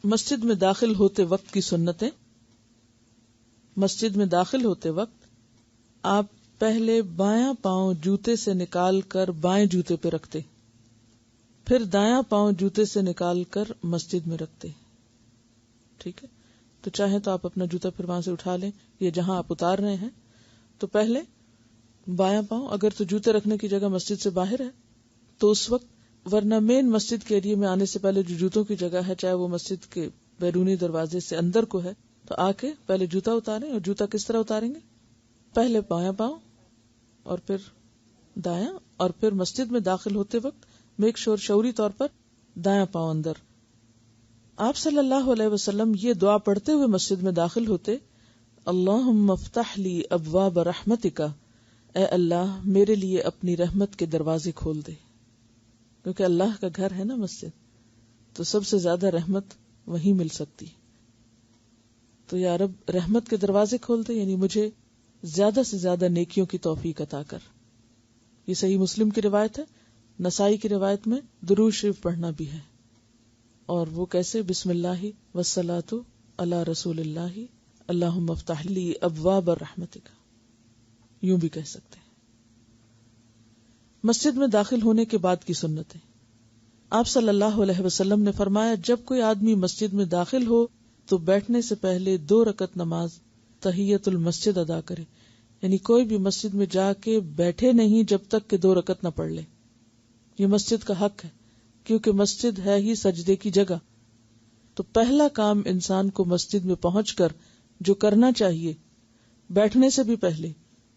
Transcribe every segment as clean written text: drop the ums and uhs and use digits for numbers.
مسجد میں داخل ہوتے وقت کی سنتیں. مسجد میں داخل ہوتے وقت آپ پہلے بایاں پاؤں جوتے سے نکال کر بائیں جوتے پہ رکھتے، پھر دایاں پاؤں جوتے سے نکال کر مسجد میں رکھتے. ٹھیک ہے، تو چاہیں تو آپ اپنا جوتا پھر وہاں سے اٹھا لیں، یا جہاں آپ اتار رہے ہیں تو پہلے بایاں پاؤں، اگر تو جوتے رکھنے کی جگہ مسجد سے باہر ہے تو اس وقت، ورنہ مین مسجد کے ایریے میں آنے سے پہلے جو جوتوں کی جگہ ہے، چاہے وہ مسجد کے بیرونی دروازے سے اندر کو ہے، تو آ کے پہلے جوتا اتاریں. اور جوتا کس طرح اتاریں گے؟ پہلے بایاں پاؤں اور پھر دایاں، اور پھر مسجد میں داخل ہوتے وقت میک شور شعوری طور پر دایاں پاؤں اندر. آپ صلی اللہ علیہ وسلم یہ دعا پڑھتے ہوئے مسجد میں داخل ہوتے: اللہم افتح لی ابواب رحمتک، اے اللہ میرے لیے اپنی رحمت کے دروازے کھول دے. کیونکہ اللہ کا گھر ہے نا مسجد، تو سب سے زیادہ رحمت وہیں مل سکتی. تو یا رب رحمت کے دروازے کھول دے، یعنی مجھے زیادہ سے زیادہ نیکیوں کی توفیق عطا کر. یہ صحیح مسلم کی روایت ہے. نسائی کی روایت میں درود شریف پڑھنا بھی ہے، اور وہ کیسے؟ بسم اللہ والصلاۃ علی رسول اللہ اللہم افتح لی ابواب رحمتک، یوں بھی کہہ سکتے ہیں. مسجد میں داخل ہونے کے بعد کی سنتیں. آپ صلی اللہ علیہ وسلم نے فرمایا: جب کوئی آدمی مسجد میں داخل ہو تو بیٹھنے سے پہلے 2 رکعت نماز تحیت المسجد ادا کرے. یعنی کوئی بھی مسجد میں جا کے بیٹھے نہیں جب تک کہ 2 رکعت نہ پڑھ لے. یہ مسجد کا حق ہے، کیونکہ مسجد ہے ہی سجدے کی جگہ. تو پہلا کام انسان کو مسجد میں پہنچ کر جو کرنا چاہیے بیٹھنے سے بھی پہلے،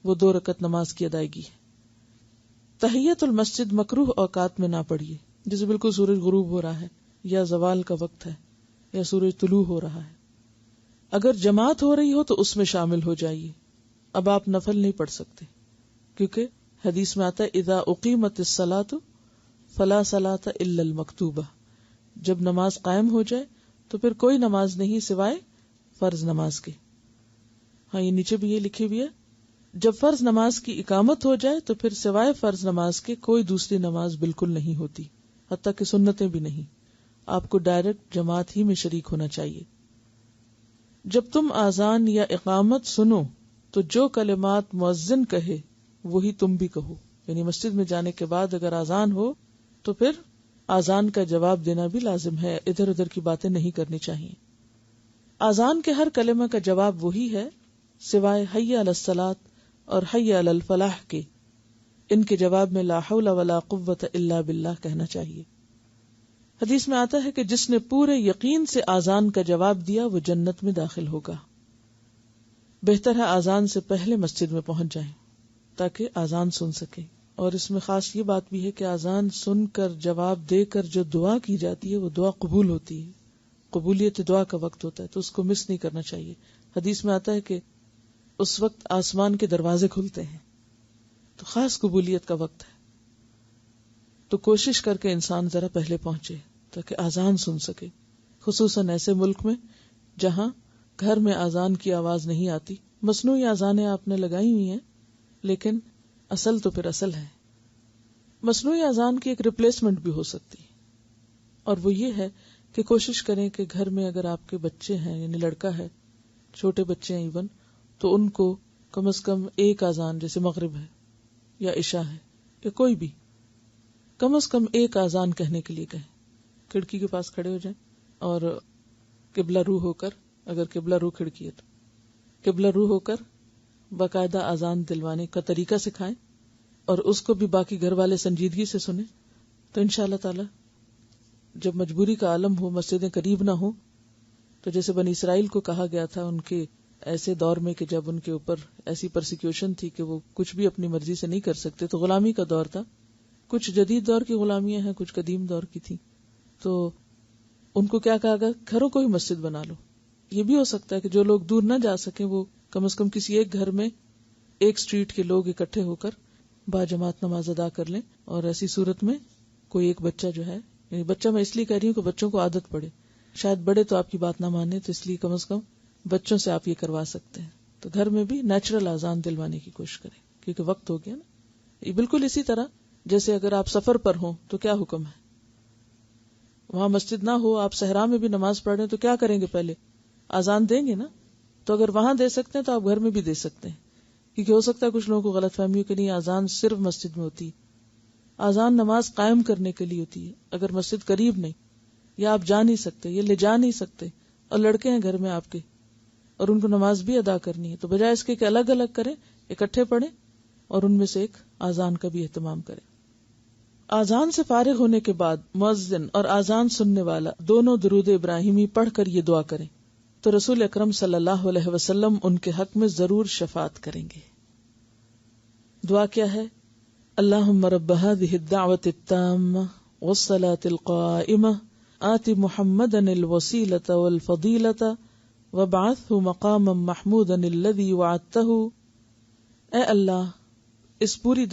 وہ 2 رکعت نماز کی ادائیگی ہے. تحیت المسجد مکروہ اوقات میں نہ پڑھیے، جیسے بالکل سورج غروب ہو رہا ہے، یا زوال کا وقت ہے، یا سورج طلوع ہو رہا ہے. اگر جماعت ہو رہی ہو تو اس میں شامل ہو جائیے. اب آپ نفل نہیں پڑھ سکتے، کیونکہ حدیث میں آتا ہے اذا اقیمت الصلاۃ فلا صلاۃ الا المکتوبہ. جب نماز قائم ہو جائے تو پھر کوئی نماز نہیں سوائے فرض نماز کے. ہاں، یہ نیچے بھی یہ لکھی ہوئی ہے، جب فرض نماز کی اقامت ہو جائے تو پھر سوائے فرض نماز کے کوئی دوسری نماز بالکل نہیں ہوتی، حتیٰ کہ سنتیں بھی نہیں. آپ کو ڈائریکٹ جماعت ہی میں شریک ہونا چاہیے. جب تم اذان یا اقامت سنو تو جو کلمات مؤذن کہے وہی تم بھی کہو. یعنی مسجد میں جانے کے بعد اگر اذان ہو تو پھر اذان کا جواب دینا بھی لازم ہے، ادھر ادھر کی باتیں نہیں کرنی چاہیے. اذان کے ہر کلمہ کا جواب وہی ہے سوائے حی علی الصلاۃ اور حی علی الفلاح کے. ان کے جواب میں لا حول ولا قوت الا باللہ کہنا چاہیے. حدیث میں آتا ہے کہ جس نے پورے یقین سے اذان کا جواب دیا وہ جنت میں داخل ہوگا. بہتر ہے اذان سے پہلے مسجد میں پہنچ جائیں تاکہ اذان سن سکیں. اور اس میں خاص یہ بات بھی ہے کہ اذان سن کر جواب دے کر جو دعا کی جاتی ہے وہ دعا قبول ہوتی ہے. قبولیت دعا کا وقت ہوتا ہے تو اس کو مس نہیں کرنا چاہیے. حدیث میں آتا ہے کہ اس وقت آسمان کے دروازے کھلتے ہیں، تو خاص قبولیت کا وقت ہے. تو کوشش کر کے انسان ذرا پہلے پہنچے تاکہ اذان سن سکے، خصوصاً ایسے ملک میں جہاں گھر میں اذان کی آواز نہیں آتی. مصنوعی اذانیں آپ نے لگائی ہوئی ہیں، لیکن اصل تو پھر اصل ہے. مصنوعی اذان کی ایک ریپلیسمنٹ بھی ہو سکتی ہے، اور وہ یہ ہے کہ کوشش کریں کہ گھر میں اگر آپ کے بچے ہیں، یعنی لڑکا ہے، چھوٹے بچے ہیں ایون، تو ان کو کم از کم ایک اذان، جیسے مغرب ہے یا عشاء ہے یا کوئی بھی، کم از کم ایک اذان کہنے کے لیے کہیں. کھڑکی کے پاس کھڑے ہو جائیں اور قبلہ رو ہو کر، اگر قبلہ رو کھڑکی ہے تو قبلہ رو ہو کر باقاعدہ اذان دلوانے کا طریقہ سکھائیں، اور اس کو بھی باقی گھر والے سنجیدگی سے سنیں. تو انشاءاللہ تعالی جب مجبوری کا عالم ہو، مسجدیں قریب نہ ہو، تو جیسے بنی اسرائیل کو کہا گیا تھا ان کے ایسے دور میں کہ جب ان کے اوپر ایسی پرسیکیوشن تھی کہ وہ کچھ بھی اپنی مرضی سے نہیں کر سکتے، تو غلامی کا دور تھا. کچھ جدید دور کی غلامیاں ہیں، کچھ قدیم دور کی تھی. تو ان کو کیا کہا گیا؟ گھروں کو ہی مسجد بنا لو. یہ بھی ہو سکتا ہے کہ جو لوگ دور نہ جا سکیں وہ کم از کم کسی ایک گھر میں ایک سٹریٹ کے لوگ اکٹھے ہو کر با جماعت نماز ادا کر لیں. اور ایسی صورت میں کوئی ایک بچہ جو ہے، یعنی بچہ میں اس لیے کہہ رہی ہوں کہ بچوں کو عادت پڑے، شاید بڑے تو آپ کی بات نہ مانے، تو اس لیے کم از کم بچوں سے آپ یہ کروا سکتے ہیں. تو گھر میں بھی نیچرل اذان دلوانے کی کوشش کریں، کیونکہ وقت ہو گیا نا. یہ بالکل اسی طرح جیسے اگر آپ سفر پر ہوں تو کیا حکم ہے؟ وہاں مسجد نہ ہو، آپ صحرا میں بھی نماز پڑھ رہے ہیں تو کیا کریں گے؟ پہلے آزان دیں گے نا. تو اگر وہاں دے سکتے ہیں تو آپ گھر میں بھی دے سکتے ہیں، کیونکہ ہو سکتا ہے کچھ لوگوں کو غلط فہمی ہو کہ نہیں آزان صرف مسجد میں ہوتی ہے. آزان نماز قائم کرنے کے لیے ہوتی ہے. اگر مسجد قریب نہیں یا آپ جا نہیں سکتے یا لے جا نہیں سکتے اور لڑکے ہیں گھر میں آپ کے اور ان کو نماز بھی ادا کرنی ہے، تو بجائے اس کے کہ الگ الگ کریں، اکٹھے پڑھیں اور ان میں سے ایک آزان کا بھی اہتمام کریں. آزان سے فارغ ہونے کے بعد مؤذن اور آزان سننے والا دونوں درود ابراہیمی پڑھ کر یہ دعا کریں تو رسول اکرم صلی اللہ علیہ وسلم ان کے حق میں ضرور شفاعت کریں گے. دعا کیا ہے؟ اللہم رب هذه الدعوة التامة والصلاة القائمة آت محمدا الوسیلة والفضیلة وابعثه مقاما محمودا الذي وعدته. اے اللہ، اس پوری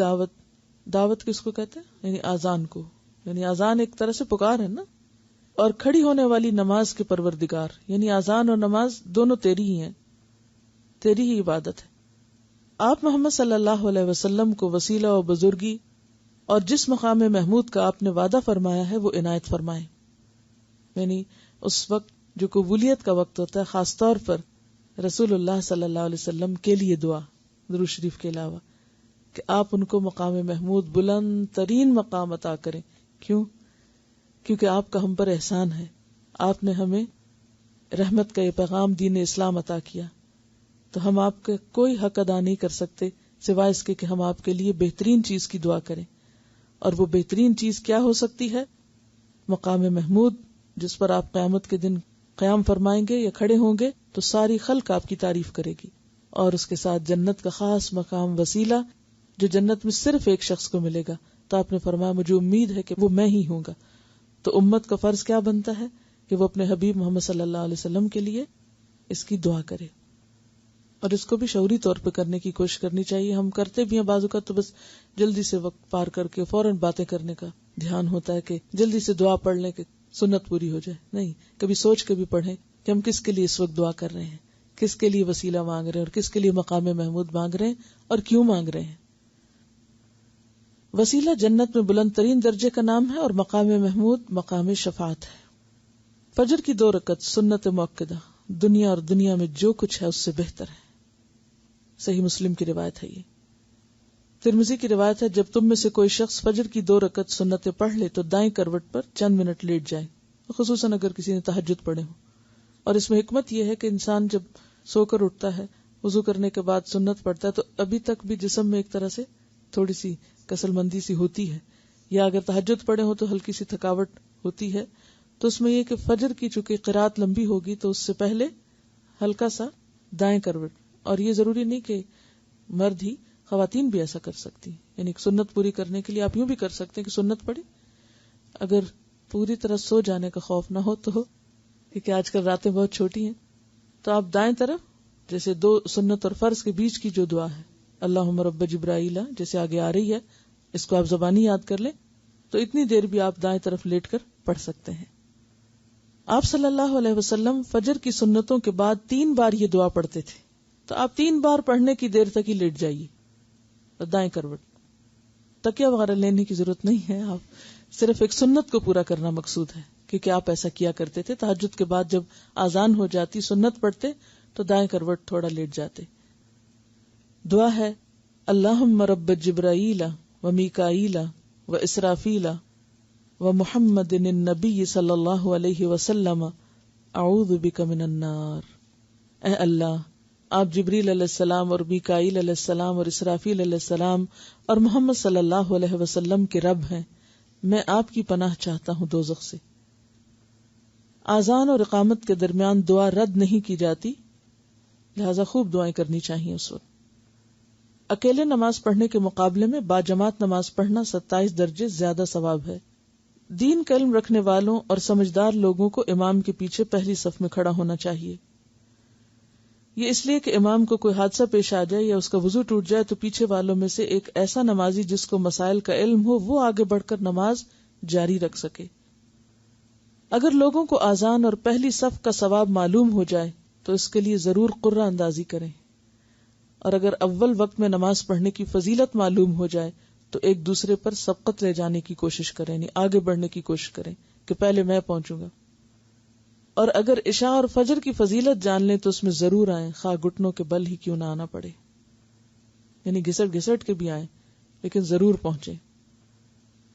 دعوت کس کو کہتے ہیں؟ یعنی آزان کو، یعنی آزان ایک طرح سے پکار ہے نا، اور کھڑی ہونے والی نماز کے پروردگار، یعنی آزان اور نماز دونوں تیری ہی ہیں، تیری ہی عبادت ہے. آپ محمد صلی اللہ علیہ وسلم کو وسیلہ و بزرگی اور جس مقام محمود کا آپ نے وعدہ فرمایا ہے وہ عنایت فرمائیں. یعنی اس وقت جو قبولیت کا وقت ہوتا ہے، خاص طور پر رسول اللہ صلی اللہ علیہ وسلم کے لیے دعا درود شریف کے علاوہ، کہ آپ ان کو مقام محمود بلند ترین مقام عطا کریں. کیوں؟ کیونکہ آپ کا ہم پر احسان ہے، آپ نے ہمیں رحمت کا یہ پیغام دین اسلام عطا کیا، تو ہم آپ کا کوئی حق ادا نہیں کر سکتے سوائے اس کے کہ ہم آپ کے لیے بہترین چیز کی دعا کریں. اور وہ بہترین چیز کیا ہو سکتی ہے؟ مقام محمود، جس پر آپ قیامت کے دن قیام فرمائیں گے یا کھڑے ہوں گے تو ساری خلق آپ کی تعریف کرے گی. اور اس کے ساتھ جنت کا خاص مقام وسیلہ جو جنت میں صرف ایک شخص کو ملے گا. تو آپ نے فرمایا مجھے امید ہے کہ وہ میں ہی ہوں گا. تو امت کا فرض کیا بنتا ہے کہ وہ اپنے حبیب محمد صلی اللہ علیہ وسلم کے لیے اس کی دعا کرے، اور اس کو بھی شعوری طور پہ کرنے کی کوشش کرنی چاہیے. ہم کرتے بھی ہیں بعض اوقات، تو بس جلدی سے وقت پار کر کے فوراً باتیں کرنے کا دھیان ہوتا ہے کہ جلدی سے دعا پڑھ لیں کہ سنت پوری ہو جائے. نہیں، کبھی سوچ کے بھی پڑھیں کہ ہم کس کے لیے اس وقت دعا کر رہے ہیں، کس کے لیے وسیلہ مانگ رہے ہیں اور کس کے لیے مقام محمود مانگ رہے ہیں اور کیوں مانگ رہے ہیں. وسیلہ جنت میں بلند ترین درجے کا نام ہے اور مقام محمود مقام شفاعت ہے. فجر کی 2 رکعت سنت مؤکدہ دنیا اور دنیا میں جو کچھ ہے اس سے بہتر ہے. صحیح مسلم کی روایت ہے. یہ ترمذی کی روایت ہے، جب تم میں سے کوئی شخص فجر کی 2 رکعت سنتیں پڑھ لے تو دائیں کروٹ پر چند منٹ لیٹ جائے، خصوصاً اگر کسی نے تہجد پڑھے ہو. اور اس میں حکمت یہ ہے کہ انسان جب سو کر اٹھتا ہے، وضو کرنے کے بعد سنت پڑھتا ہے تو ابھی تک بھی جسم میں ایک طرح سے تھوڑی سی کسل مندی سی ہوتی ہے، یا اگر تہجد پڑھے ہو تو ہلکی سی تھکاوٹ ہوتی ہے. تو اس میں یہ کہ فجر کی چونکہ قرات لمبی ہوگی تو اس سے پہلے ہلکا سا دائیں کروٹ. اور یہ ضروری نہیں کہ مرد ہی، خواتین بھی ایسا کر سکتی ہیں. یعنی سنت پوری کرنے کے لیے آپ یوں بھی کر سکتے ہیں کہ سنت پڑھی، اگر پوری طرح سو جانے کا خوف نہ ہو تو، کیونکہ آج کل راتیں بہت چھوٹی ہیں، تو آپ دائیں طرف جیسے 2 سنت اور فرض کے بیچ کی جو دعا ہے اللہم رب جبرائیل جیسے آگے آ رہی ہے، اس کو آپ زبانی یاد کر لیں تو اتنی دیر بھی آپ دائیں طرف لیٹ کر پڑھ سکتے ہیں. آپ صلی اللہ علیہ وسلم فجر کی سنتوں کے بعد 3 بار یہ دعا پڑھتے تھے. تو آپ 3 بار پڑھنے کی دیر تک ہی لیٹ جائیے دائیں کروٹ. تکیہ وغیرہ لینے کی ضرورت نہیں ہے، آپ صرف ایک سنت کو پورا کرنا مقصود ہے، کیونکہ آپ ایسا کیا کرتے تھے. تہجد کے بعد جب آذان ہو جاتی سنت پڑھتے تو دائیں کروٹ تھوڑا لیٹ جاتے. دعا ہے اللہم رب جبرائیل و میکائیل و اسرافیل و محمد النبی صلی اللہ علیہ وسلم اعوذ بک من النار. اے اللہ، آپ جبریل علیہ السلام اور میکائیل علیہ السلام اور اسرافیل علیہ السلام اور محمد صلی اللہ علیہ وسلم کے رب ہیں، میں آپ کی پناہ چاہتا ہوں دوزخ سے. آذان اور اقامت کے درمیان دعا رد نہیں کی جاتی، لہذا خوب دعائیں کرنی چاہیے اس وقت. اکیلے نماز پڑھنے کے مقابلے میں باجماعت نماز پڑھنا 27 درجے زیادہ ثواب ہے. دین کا علم رکھنے والوں اور سمجھدار لوگوں کو امام کے پیچھے پہلی صف میں کھڑا ہونا چاہیے. یہ اس لیے کہ امام کو کوئی حادثہ پیش آ جائے یا اس کا وضو ٹوٹ جائے تو پیچھے والوں میں سے ایک ایسا نمازی جس کو مسائل کا علم ہو وہ آگے بڑھ کر نماز جاری رکھ سکے. اگر لوگوں کو آذان اور پہلی صف کا ثواب معلوم ہو جائے تو اس کے لیے ضرور قرہ اندازی کریں، اور اگر اول وقت میں نماز پڑھنے کی فضیلت معلوم ہو جائے تو ایک دوسرے پر سبقت لے جانے کی کوشش کریں، یعنی آگے بڑھنے کی کوشش کریں کہ پہلے میں پہنچوں گا. اور اگر عشاء اور فجر کی فضیلت جان لیں تو اس میں ضرور آئیں، خواہ گھٹنوں کے بل ہی کیوں نہ آنا پڑے. یعنی گھسٹ گھسٹ کے بھی آئیں لیکن ضرور پہنچیں.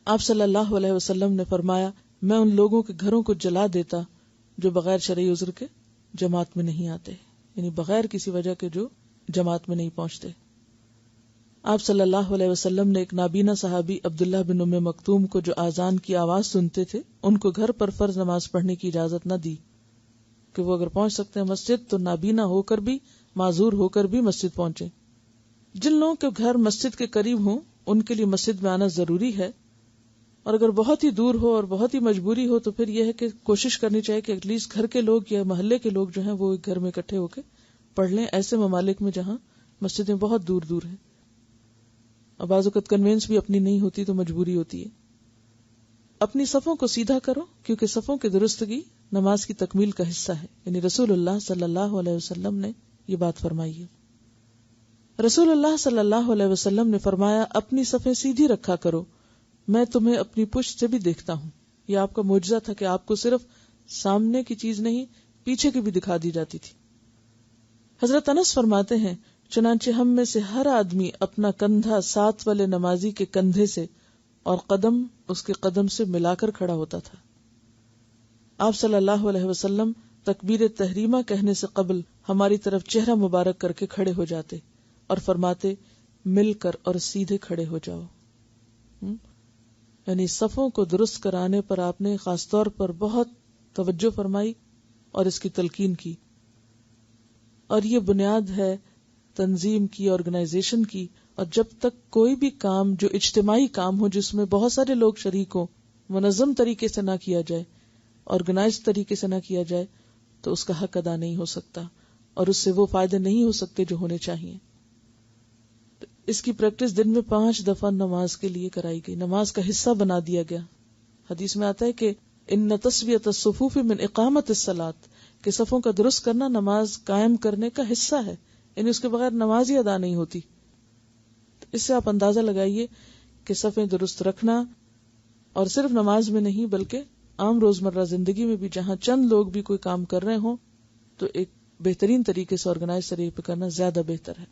آپ صلی اللہ علیہ وسلم نے فرمایا، میں ان لوگوں کے گھروں کو جلا دیتا جو بغیر شرعی عذر کے جماعت میں نہیں آتے، یعنی بغیر کسی وجہ کے جو جماعت میں نہیں پہنچتے. آپ صلی اللہ علیہ وسلم نے ایک نابینا صحابی عبداللہ بن ام مکتوم کو جو آذان کی آواز سنتے تھے ان کو گھر پر فرض نماز پڑھنے کی اجازت نہ دی کہ وہ اگر پہنچ سکتے ہیں مسجد تو نابینا ہو کر بھی، معذور ہو کر بھی مسجد پہنچے. جن لوگوں کے گھر مسجد کے قریب ہوں ان کے لیے مسجد میں آنا ضروری ہے، اور اگر بہت ہی دور ہو اور بہت ہی مجبوری ہو تو پھر یہ ہے کہ کوشش کرنی چاہیے کہ ایٹ لیسٹ گھر کے لوگ یا محلے کے لوگ جو ہیں وہ ایک گھر میں اکٹھے ہو کے پڑھ لیں، ایسے ممالک میں جہاں مسجدیں بہت دور دور ہیں. اور بعض اوقات کنوینس بھی اپنی نہیں ہوتی تو مجبوری ہوتی ہے. اپنی صفوں کو سیدھا کرو کیونکہ صفوں کی درستگی نماز کی تکمیل کا حصہ ہے. یعنی رسول اللہ صلی اللہ علیہ وسلم نے یہ بات فرمائی ہے. رسول اللہ صلی اللہ علیہ وسلم نے فرمایا، اپنی صفیں سیدھی رکھا کرو، میں تمہیں اپنی پشت سے بھی دیکھتا ہوں. یہ آپ کا معجزہ تھا کہ آپ کو صرف سامنے کی چیز نہیں پیچھے کی بھی دکھا دی جاتی تھی. حضرت انس فرماتے ہیں، چنانچہ ہم میں سے ہر آدمی اپنا کندھا ساتھ والے نمازی کے کندھے سے اور قدم اس کے قدم سے ملا کر کھڑا ہوتا تھا. آپ صلی اللہ علیہ وسلم تکبیر تحریمہ کہنے سے قبل ہماری طرف چہرہ مبارک کر کے کھڑے ہو جاتے اور فرماتے، مل کر اور سیدھے کھڑے ہو جاؤ. یعنی صفوں کو درست کرانے پر آپ نے خاص طور پر بہت توجہ فرمائی اور اس کی تلقین کی. اور یہ بنیاد ہے تنظیم کی، آرگنائزیشن کی. اور جب تک کوئی بھی کام جو اجتماعی کام ہو جس میں بہت سارے لوگ شریک ہوں منظم طریقے سے نہ کیا جائے، آرگنائز طریقے سے نہ کیا جائے تو اس کا حق ادا نہیں ہو سکتا اور اس سے وہ فائدے نہیں ہو سکتے جو ہونے چاہیے. اس کی پریکٹس دن میں 5 دفعہ نماز کے لیے کرائی گئی، نماز کا حصہ بنا دیا گیا. حدیث میں آتا ہے کہ ان تسویۃ الصفوف من اقامت الصلاۃ، کہ صفوں کا درست کرنا نماز قائم کرنے کا حصہ ہے، یعنی اس کے بغیر نماز ہی ادا نہیں ہوتی. اس سے آپ اندازہ لگائیے کہ صفیں درست رکھنا، اور صرف نماز میں نہیں بلکہ عام روزمرہ زندگی میں بھی جہاں چند لوگ بھی کوئی کام کر رہے ہوں تو ایک بہترین طریقے سے آرگنائز طریقے پہ کرنا زیادہ بہتر ہے.